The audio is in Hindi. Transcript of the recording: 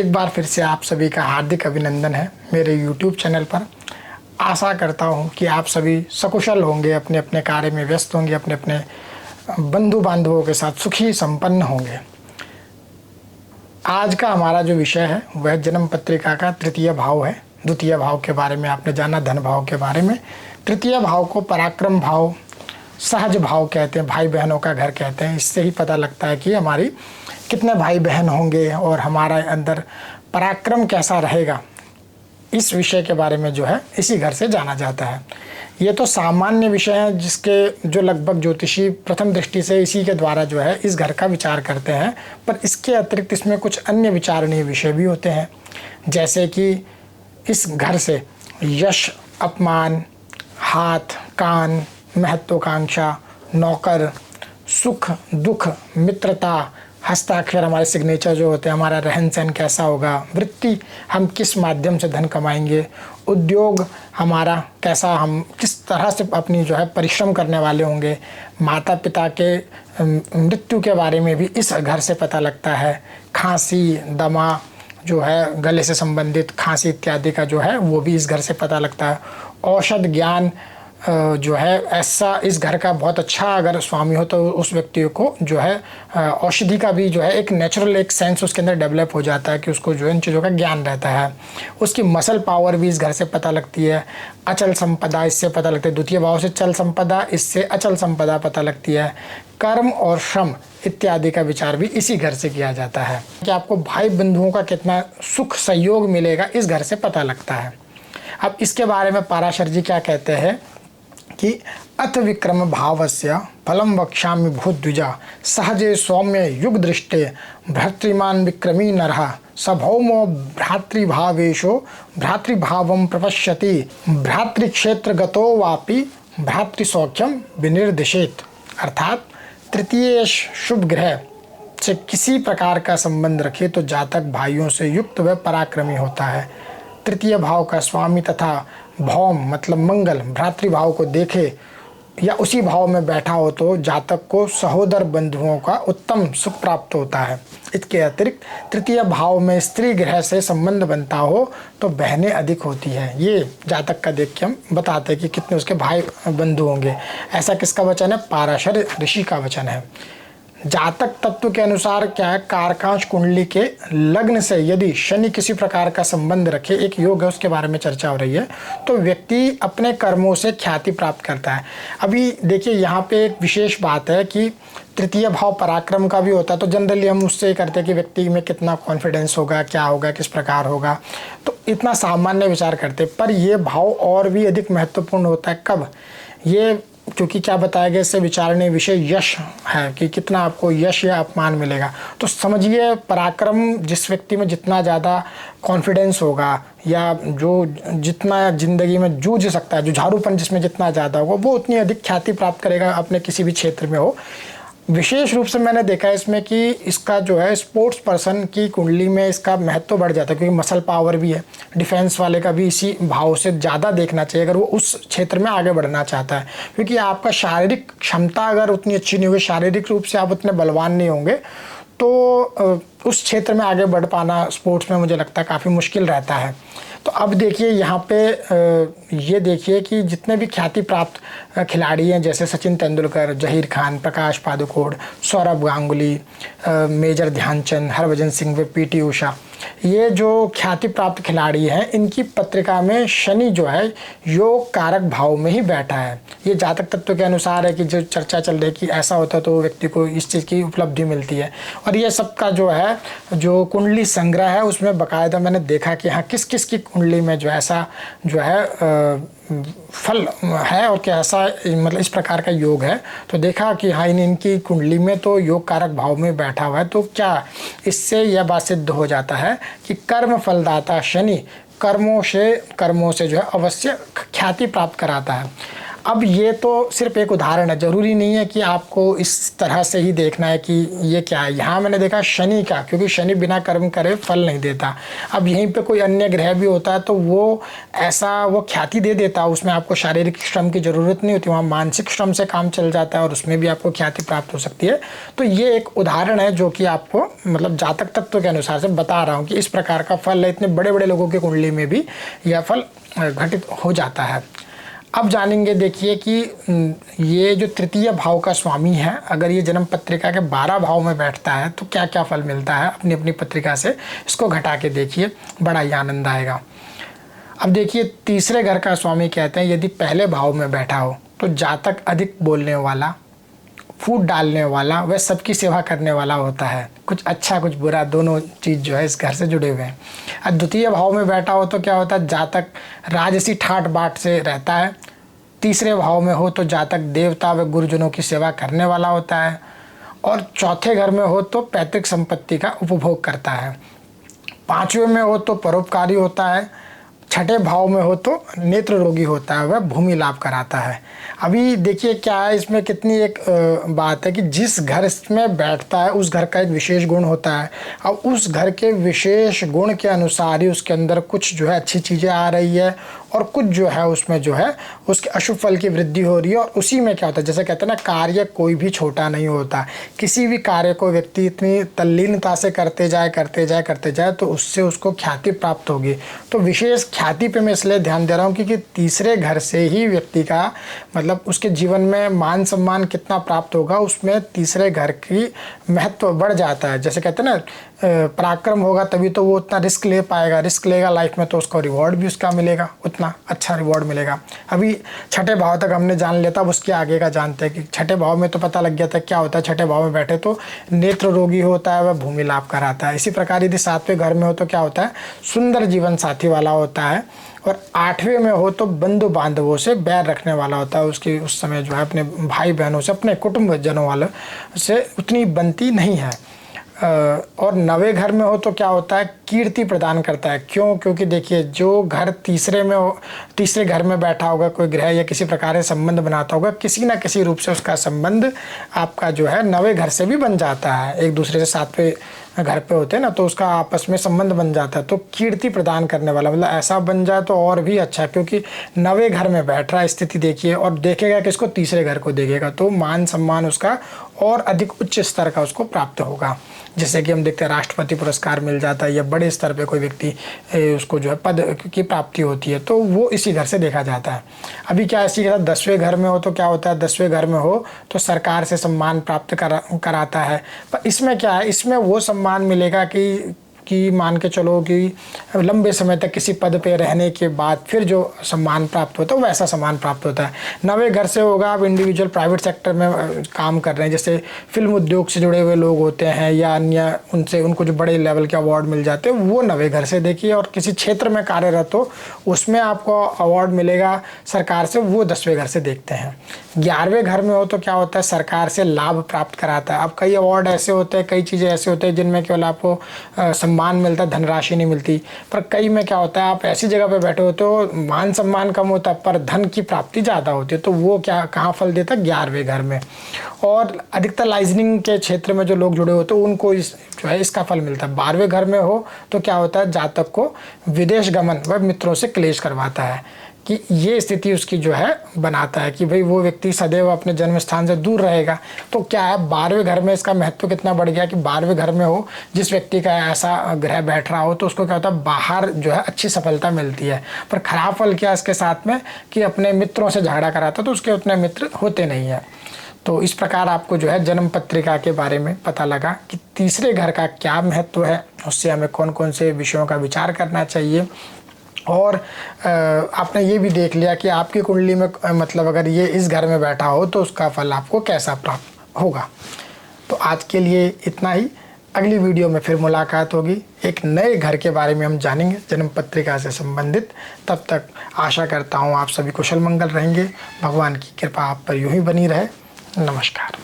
एक बार फिर से आप सभी का हार्दिक अभिनंदन है मेरे YouTube चैनल पर। आशा करता हूं कि आप सभी सकुशल होंगे, अपने अपने कार्य में व्यस्त होंगे, अपने अपने बंधु बांधवों के साथ सुखी संपन्न होंगे। आज का हमारा जो विषय है वह जन्म पत्रिका का तृतीय भाव है। द्वितीय भाव के बारे में आपने जाना, धन भाव के बारे में। तृतीय भाव को पराक्रम भाव, सहज भाव कहते हैं, भाई बहनों का घर कहते हैं। इससे ही पता लगता है कि हमारी कितने भाई बहन होंगे और हमारे अंदर पराक्रम कैसा रहेगा। इस विषय के बारे में जो है इसी घर से जाना जाता है। ये तो सामान्य विषय है जिसके जो लगभग ज्योतिषी प्रथम दृष्टि से इसी के द्वारा जो है इस घर का विचार करते हैं, पर इसके अतिरिक्त इसमें कुछ अन्य विचारणीय विषय भी होते हैं, जैसे कि इस घर से यश, अपमान, हाथ, कान, महत्वाकांक्षा, नौकर, सुख दुख, मित्रता, हस्ताक्षर, हमारे सिग्नेचर जो होते हैं, हमारा रहन सहन कैसा होगा, वृत्ति, हम किस माध्यम से धन कमाएंगे, उद्योग हमारा कैसा, हम किस तरह से अपनी जो है परिश्रम करने वाले होंगे, माता पिता के मृत्यु के बारे में भी इस घर से पता लगता है। खांसी, दमा जो है, गले से संबंधित खांसी इत्यादि का जो है वो भी इस घर से पता लगता है। औषध ज्ञान जो है ऐसा इस घर का बहुत अच्छा अगर स्वामी हो तो उस व्यक्ति को जो है औषधि का भी जो है एक नेचुरल एक सेंस उसके अंदर डेवलप हो जाता है कि उसको जो है इन चीज़ों का ज्ञान रहता है। उसकी मसल पावर भी इस घर से पता लगती है। अचल संपदा इससे पता लगती है। द्वितीय भाव से चल संपदा, इससे अचल संपदा पता लगती है। कर्म और श्रम इत्यादि का विचार भी इसी घर से किया जाता है। कि आपको भाई बंधुओं का कितना सुख सहयोग मिलेगा इस घर से पता लगता है। अब इसके बारे में पराशर जी क्या कहते हैं कि अथ विक्रम भावस्य फलम वक्ष्यामि भूद्विजा सहजे सौम्य युग दृष्टे भर्तृमान विक्रमी नरः सभौमो भ्रातृभावेशो भ्रातृभावं प्रपश्यति भ्रातृक्षेत्रगतो वापि भ्रातृसौख्यम विनिर्दिशेत। अर्थात तृतीय शुभ ग्रह से किसी प्रकार का संबंध रखे तो जातक भाइयों से युक्त व पराक्रमी होता है। तृतीय भाव का स्वामी तथा भौम मतलब मंगल भ्रातृभाव को देखे या उसी भाव में बैठा हो तो जातक को सहोदर बंधुओं का उत्तम सुख प्राप्त होता है। इसके अतिरिक्त तृतीय भाव में स्त्री ग्रह से संबंध बनता हो तो बहनें अधिक होती हैं। ये जातक का देख के हम बताते हैं कि कितने उसके भाई बंधु होंगे। ऐसा किसका वचन है? पाराशर ऋषि का वचन है। जातक तत्व के अनुसार क्या है, कारकांश कुंडली के लग्न से यदि शनि किसी प्रकार का संबंध रखे, एक योग है उसके बारे में चर्चा हो रही है, तो व्यक्ति अपने कर्मों से ख्याति प्राप्त करता है। अभी देखिए यहाँ पे एक विशेष बात है कि तृतीय भाव पराक्रम का भी होता है, तो जनरली हम उससे करते हैं कि व्यक्ति में कितना कॉन्फिडेंस होगा, क्या होगा, किस प्रकार होगा, तो इतना सामान्य विचार करते। पर यह भाव और भी अधिक महत्वपूर्ण होता है। कब? ये क्योंकि क्या बताया गया, इससे विचारणीय विषय यश है कि कितना आपको यश या अपमान मिलेगा। तो समझिए पराक्रम जिस व्यक्ति में जितना ज़्यादा कॉन्फिडेंस होगा या जो जितना ज़िंदगी में जूझ सकता है, जो झाड़ूपन जिसमें जितना ज़्यादा होगा, वो उतनी अधिक ख्याति प्राप्त करेगा अपने किसी भी क्षेत्र में हो। विशेष रूप से मैंने देखा है इसमें कि इसका जो है स्पोर्ट्स पर्सन की कुंडली में इसका महत्व बढ़ जाता है, क्योंकि मसल पावर भी है। डिफेंस वाले का भी इसी भाव से ज़्यादा देखना चाहिए अगर वो उस क्षेत्र में आगे बढ़ना चाहता है, क्योंकि आपका शारीरिक क्षमता अगर उतनी अच्छी नहीं होगी, शारीरिक रूप से आप उतने बलवान नहीं होंगे, तो उस क्षेत्र में आगे बढ़ पाना स्पोर्ट्स में मुझे लगता है काफ़ी मुश्किल रहता है। तो अब देखिए यहाँ पे ये देखिए कि जितने भी ख्याति प्राप्त खिलाड़ी हैं, जैसे सचिन तेंदुलकर, जहीर खान, प्रकाश पादुकोण, सौरभ गांगुली, मेजर ध्यानचंद, हरभजन सिंह व पीटी उषा, ये जो ख्याति प्राप्त खिलाड़ी हैं, इनकी पत्रिका में शनि जो है योग कारक भाव में ही बैठा है। ये जातक तत्व के अनुसार है कि जो चर्चा चल रही है कि ऐसा होता है तो व्यक्ति को इस चीज़ की उपलब्धि मिलती है। और ये सबका जो है जो कुंडली संग्रह है उसमें बाकायदा मैंने देखा कि हाँ किस किस की कुंडली में जो ऐसा जो है फल है और क्या ऐसा मतलब इस प्रकार का योग है। तो देखा कि हाँ इनकी कुंडली में तो योग कारक भाव में बैठा हुआ है। तो क्या इससे यह बात सिद्ध हो जाता है कि कर्म फलदाता शनि कर्मों से जो है अवश्य ख्याति प्राप्त कराता है। अब ये तो सिर्फ एक उदाहरण है, ज़रूरी नहीं है कि आपको इस तरह से ही देखना है कि ये क्या है। यहाँ मैंने देखा शनि का, क्योंकि शनि बिना कर्म करे फल नहीं देता। अब यहीं पे कोई अन्य ग्रह भी होता है तो वो ख्याति दे देता है, उसमें आपको शारीरिक श्रम की ज़रूरत नहीं होती, वहाँ मानसिक श्रम से काम चल जाता है और उसमें भी आपको ख्याति प्राप्त हो सकती है। तो ये एक उदाहरण है जो कि आपको मतलब जातक तत्व के अनुसार से बता रहा हूँ कि इस प्रकार का फल है। इतने बड़े बड़े लोगों की कुंडली में भी यह फल घटित हो जाता है। अब जानेंगे, देखिए कि ये जो तृतीय भाव का स्वामी है, अगर ये जन्म पत्रिका के 12 भाव में बैठता है तो क्या क्या फल मिलता है अपनी अपनी पत्रिका से, इसको घटा के देखिए, बड़ा ही आनंद आएगा। अब देखिए, तीसरे घर का स्वामी कहते हैं यदि पहले भाव में बैठा हो तो जातक अधिक बोलने वाला, फूट डालने वाला, वह सबकी सेवा करने वाला होता है। कुछ अच्छा कुछ बुरा दोनों चीज़ जो है इस घर से जुड़े हुए हैं। अब द्वितीय भाव में बैठा हो तो क्या होता है, जातक राजसी ठाट बाट से रहता है। तीसरे भाव में हो तो जातक देवता व गुरुजनों की सेवा करने वाला होता है। और चौथे घर में हो तो पैतृक संपत्ति का उपभोग करता है। पांचवें में हो तो परोपकारी होता है। छठे भाव में हो तो नेत्र रोगी होता है, वह भूमि लाभ कराता है। अभी देखिए क्या है, इसमें कितनी एक बात है कि जिस घर में बैठता है उस घर का एक विशेष गुण होता है। अब उस घर के विशेष गुण के अनुसार ही उसके अंदर कुछ जो है अच्छी चीज़ें आ रही है और कुछ जो है उसमें जो है उसके अशुभ फल की वृद्धि हो रही है। और उसी में क्या होता है, जैसे कहते हैं ना, कार्य कोई भी छोटा नहीं होता। किसी भी कार्य को व्यक्ति इतनी तल्लीनता से करते जाए तो उससे उसको ख्याति प्राप्त होगी। तो विशेष ख्याति पे मैं इसलिए ध्यान दे रहा हूँ क्योंकि तीसरे घर से ही व्यक्ति का मतलब उसके जीवन में मान सम्मान कितना प्राप्त होगा, उसमें तीसरे घर की महत्व बढ़ जाता है। जैसे कहते हैं ना, पराक्रम होगा तभी तो वो उतना रिस्क ले पाएगा, रिस्क लेगा लाइफ में तो उसको रिवॉर्ड भी उसका मिलेगा, उतना अच्छा रिवॉर्ड मिलेगा। अभी छठे भाव तक हमने जान लिया था, अब उसके आगे का जानते हैं कि छठे भाव में तो पता लग गया था क्या होता है। छठे भाव में बैठे तो नेत्र रोगी होता है, वह भूमि लाभ कराता है। इसी प्रकार यदि सातवें घर में हो तो क्या होता है, सुंदर जीवन साथी वाला होता है। और आठवें में हो तो बंधु बांधवों से बैर रखने वाला होता है। उसकी उस समय जो है अपने भाई बहनों से, अपने कुटुंब जनों वालों से उतनी बनती नहीं है। और नवे घर में हो तो क्या होता है, कीर्ति प्रदान करता है। क्यों? क्योंकि देखिए, जो घर तीसरे में हो, तीसरे घर में बैठा होगा कोई ग्रह या किसी प्रकार से संबंध बनाता होगा, किसी ना किसी रूप से उसका संबंध आपका जो है नवे घर से भी बन जाता है। एक दूसरे से सातवें घर पे होते हैं ना, तो उसका आपस में संबंध बन जाता है। तो कीर्ति प्रदान करने वाला, मतलब ऐसा बन जाए तो और भी अच्छा, क्योंकि नवे घर में बैठ रहा है। स्थिति देखिए, और देखेगा किसको, तीसरे घर को देखेगा, तो मान सम्मान उसका और अधिक उच्च स्तर का उसको प्राप्त होगा। जैसे कि हम देखते हैं राष्ट्रपति पुरस्कार मिल जाता है या बड़े स्तर पे कोई व्यक्ति उसको जो है पद की प्राप्ति होती है, तो वो इसी घर से देखा जाता है। अभी क्या इसी के साथ 10वें घर में हो तो क्या होता है, 10वें घर में हो तो सरकार से सम्मान प्राप्त कराता है। पर इसमें क्या है, इसमें वो सम्मान मिलेगा कि मान के चलो कि लंबे समय तक किसी पद पे रहने के बाद फिर जो सम्मान प्राप्त होता है वैसा सम्मान प्राप्त होता है। नवे घर से होगा, आप इंडिविजुअल प्राइवेट सेक्टर में काम कर रहे हैं, जैसे फिल्म उद्योग से जुड़े हुए लोग होते हैं या अन्य, उनको जो बड़े लेवल के अवार्ड मिल जाते हैं वो नवे घर से देखिए। और किसी क्षेत्र में कार्यरत हो उसमें आपको अवार्ड मिलेगा सरकार से, वो 10वें घर से देखते हैं। 11वें घर में हो तो क्या होता है, सरकार से लाभ प्राप्त कराता है। अब कई अवार्ड ऐसे होते हैं, कई चीज़ें ऐसे होते हैं जिनमें केवल आपको सम्मान मिलता है, धनराशि नहीं मिलती। पर कई में क्या होता है, आप ऐसी जगह पे बैठे होते हो, मान सम्मान कम होता है पर धन की प्राप्ति ज़्यादा होती है। तो वो क्या कहाँ फल देता है, 11वें घर में। और अधिकतर लाइजनिंग के क्षेत्र में जो लोग जुड़े होते हैं उनको जो है इसका फल मिलता है। 12वें घर में हो तो क्या होता है, जातक को विदेश गमन व मित्रों से क्लेश करवाता है, कि ये स्थिति उसकी जो है बनाता है कि भाई वो व्यक्ति सदैव अपने जन्म स्थान से दूर रहेगा। तो क्या है, 12वें घर में इसका महत्व कितना बढ़ गया कि 12वें घर में हो जिस व्यक्ति का ऐसा ग्रह बैठ रहा हो तो उसको क्या होता है, बाहर जो है अच्छी सफलता मिलती है। पर खराब फल क्या इसके साथ में कि अपने मित्रों से झगड़ा कराता, तो उसके उतने मित्र होते नहीं हैं। तो इस प्रकार आपको जो है जन्म पत्रिका के बारे में पता लगा कि तीसरे घर का क्या महत्व है, उससे हमें कौन कौन से विषयों का विचार करना चाहिए। और आपने ये भी देख लिया कि आपकी कुंडली में मतलब अगर ये इस घर में बैठा हो तो उसका फल आपको कैसा प्राप्त होगा। तो आज के लिए इतना ही, अगली वीडियो में फिर मुलाकात होगी, एक नए घर के बारे में हम जानेंगे जन्म पत्रिका से संबंधित। तब तक आशा करता हूँ आप सभी कुशल मंगल रहेंगे, भगवान की कृपा आप पर यूं ही बनी रहे। नमस्कार।